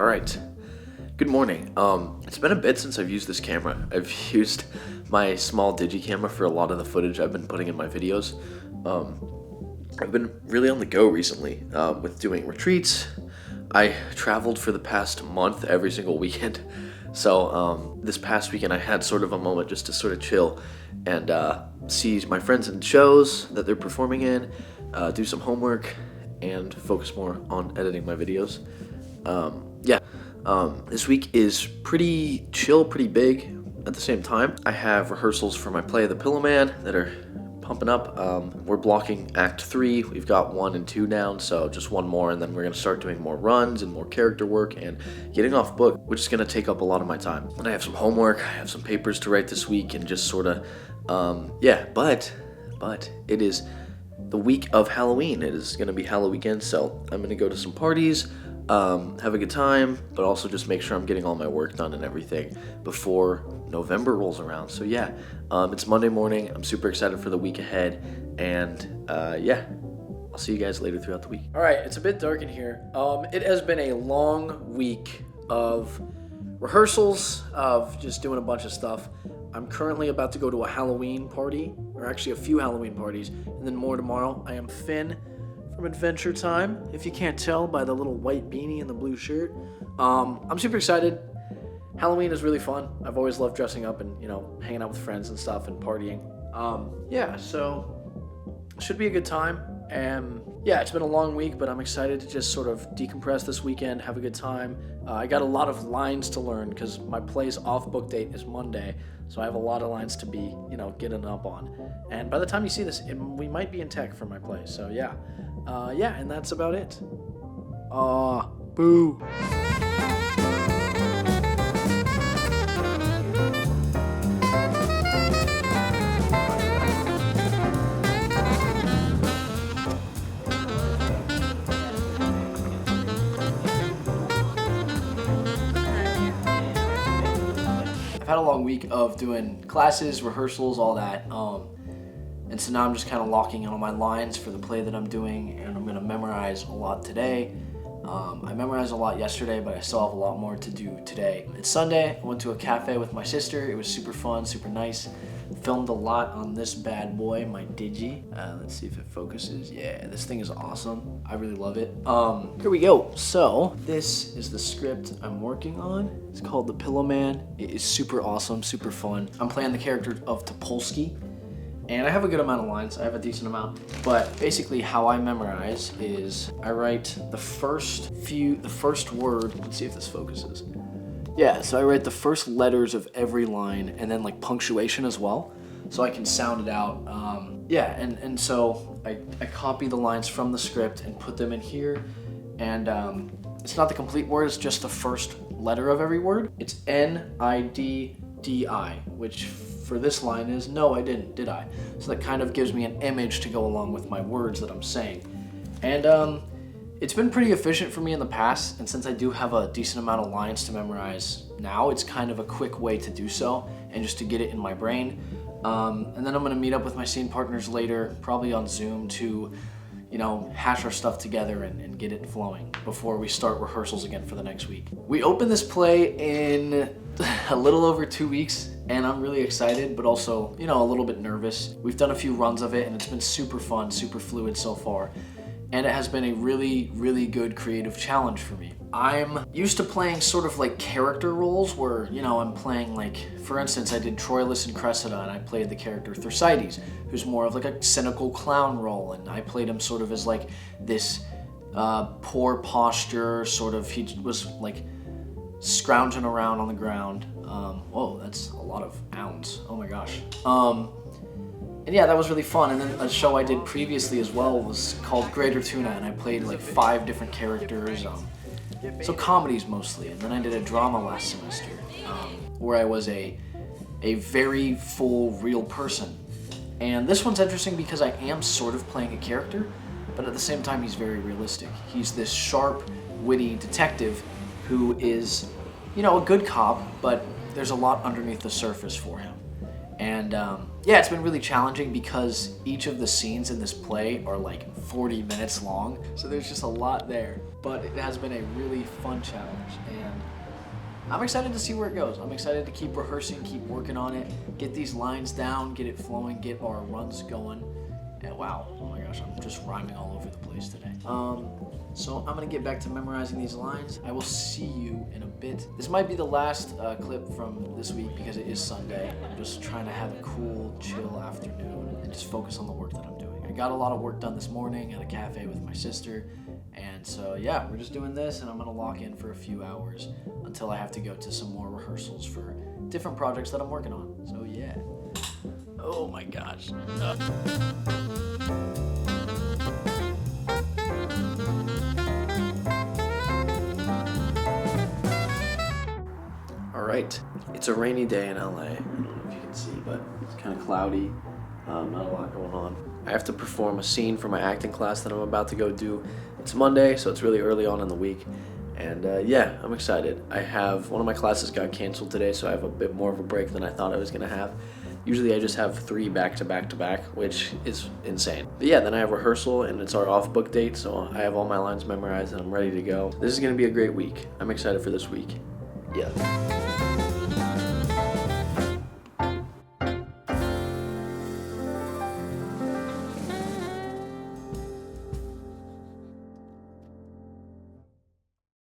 All right. Good morning. It's been a bit since I've used this camera. I've used my small digi camera for a lot of the footage I've been putting in my videos. I've been really on the go recently with doing retreats. I traveled for the past month every single weekend. So this past weekend I had sort of a moment just to sort of chill and see my friends in shows that they're performing in, do some homework, and focus more on editing my videos. This week is pretty chill, pretty big at the same time. I have rehearsals for my play, The Pillow Man, that are pumping up. We're blocking Act 3. We've got 1 and 2 down, so just one more, and then we're going to start doing more runs and more character work and getting off book, which is going to take up a lot of my time. And I have some homework, I have some papers to write this week, and just sort of, but it is the week of Halloween. It is going to be Halloween weekend, so I'm going to go to some parties, have a good time, but also just make sure I'm getting all my work done and everything before November rolls around. So it's Monday morning. I'm super excited for the week ahead, and I'll see you guys later throughout the week. All right, it's a bit dark in here. It has been a long week of rehearsals, of just doing a bunch of stuff. I'm currently about to go to a Halloween party, or actually a few Halloween parties, and then more tomorrow. I am Finn from Adventure Time, if you can't tell by the little white beanie and the blue shirt. I'm super excited. Halloween is really fun. I've always loved dressing up and, hanging out with friends and stuff and partying. So it should be a good time. And it's been a long week, but I'm excited to just sort of decompress this weekend, have a good time. I got a lot of lines to learn because my play's off book date is Monday, so I have a lot of lines to be, getting up on. And by the time you see this, we might be in tech for my play. So and that's about it. Boo. I've had a long week of doing classes, rehearsals, all that. And so now I'm just kind of locking in on my lines for the play that I'm doing, and I'm going to memorize a lot today. I memorized a lot yesterday, but I still have a lot more to do today. It's Sunday. I went to a cafe with my sister. It was super fun, super nice. Filmed a lot on this bad boy, my Digi. Let's see if it focuses. Yeah, this thing is awesome. I really love it. Here we go. So this is the script I'm working on. It's called The Pillow Man. It is super awesome, super fun. I'm playing the character of Topolsky. And I have a good amount of lines. I have a decent amount. But basically how I memorize is I write the first word. Let's see if this focuses. Yeah, so I write the first letters of every line and then like punctuation as well, so I can sound it out. And so I copy the lines from the script and put them in here. And it's not the complete word, it's just the first letter of every word. It's N-I-D-D-I, which for this line is no, I didn't, did I? So that kind of gives me an image to go along with my words that I'm saying. And it's been pretty efficient for me in the past, and since I do have a decent amount of lines to memorize now, it's kind of a quick way to do so and just to get it in my brain. And then I'm gonna meet up with my scene partners later, probably on Zoom, to hash our stuff together and get it flowing before we start rehearsals again for the next week. We open this play in a little over 2 weeks, and I'm really excited, but also, a little bit nervous. We've done a few runs of it, and it's been super fun, super fluid so far. And it has been a really, really good creative challenge for me. I'm used to playing sort of like character roles where, I'm playing like, for instance, I did Troilus and Cressida, and I played the character Thersites, who's more of like a cynical clown role, and I played him sort of as like this poor posture, sort of, he was like scrounging around on the ground. Whoa, that's a lot of ounds, oh my gosh. And that was really fun. And then a show I did previously as well was called Greater Tuna, and I played like 5 different characters, so comedies mostly. And then I did a drama last semester where I was a very full real person. And this one's interesting because I am sort of playing a character, but at the same time he's very realistic. He's this sharp, witty detective who is, a good cop, but there's a lot underneath the surface for him. And yeah, it's been really challenging because each of the scenes in this play are like 40 minutes long. So there's just a lot there. But it has been a really fun challenge. And I'm excited to see where it goes. I'm excited to keep rehearsing, keep working on it, get these lines down, get it flowing, get our runs going. And wow, oh my gosh, I'm just rhyming all over the place today. So I'm gonna get back to memorizing these lines. I will see you in a bit. This might be the last clip from this week because it is Sunday. I'm just trying to have a cool, chill afternoon and just focus on the work that I'm doing. I got a lot of work done this morning at a cafe with my sister. And so yeah, we're just doing this and I'm gonna lock in for a few hours until I have to go to some more rehearsals for different projects that I'm working on. So yeah. Oh my gosh. All right, it's a rainy day in LA. I don't know if you can see, but it's kind of cloudy. Not a lot going on. I have to perform a scene for my acting class that I'm about to go do. It's Monday, so it's really early on in the week. And yeah, I'm excited. One of my classes got canceled today, so I have a bit more of a break than I thought I was gonna have. Usually I just have 3 back to back to back, which is insane. But yeah, then I have rehearsal and it's our off book date, so I have all my lines memorized and I'm ready to go. This is gonna be a great week. I'm excited for this week. Yeah.